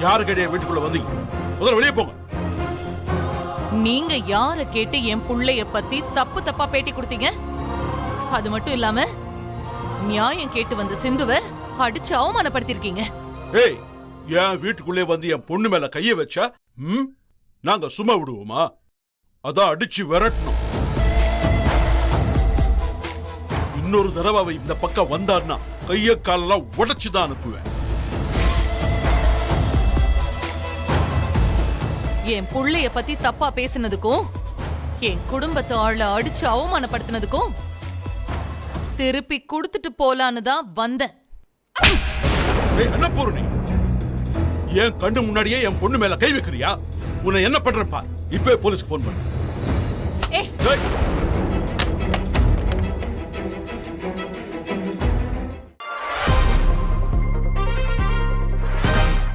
யாரு கேட்ட வீட்டுக்குள்ள வந்தீங்க? முதல்ல வெளியே போங்க. நீங்க யார கேட்டு என் புள்ளைய பத்தி தப்பு தப்பா பேட்டி கொடுத்தீங்க? அது மட்டும் இல்லாம நியாயம் கேட்டு வந்த சிந்துவ அடிச்சு அவமானப்படுத்திருக்கீங்க. ஏய், என் வீட்டுக்குள்ளே வந்து என் பொண்ணு மேல கைய வச்சா நாங்க சும்மா விடுவோமா? அதான் அடிச்சு விரட்டணும். இன்னொரு தடவை இந்த பக்கம் வந்தார்னா கைய காலெல்லாம் உடைச்சுதான் அனுப்புவேன். என் புள்ளைய பத்தி தப்பா பேசினதுக்கும் என் குடும்பத்தை ஆள அடிச்சு அவமானப்படுத்தினதுக்கும் திருப்பி கொடுத்துட்டு போலான்னு தான் வந்தேன். என்ன பொருள்? என் கண்ணு முன்னாடியே என் பொண்ணு மேல கை வைக்கிறியா? உன்னை என்ன பண்றேன் பார். இப்பவே போலீஸ்க்கு போன் பண்ணு.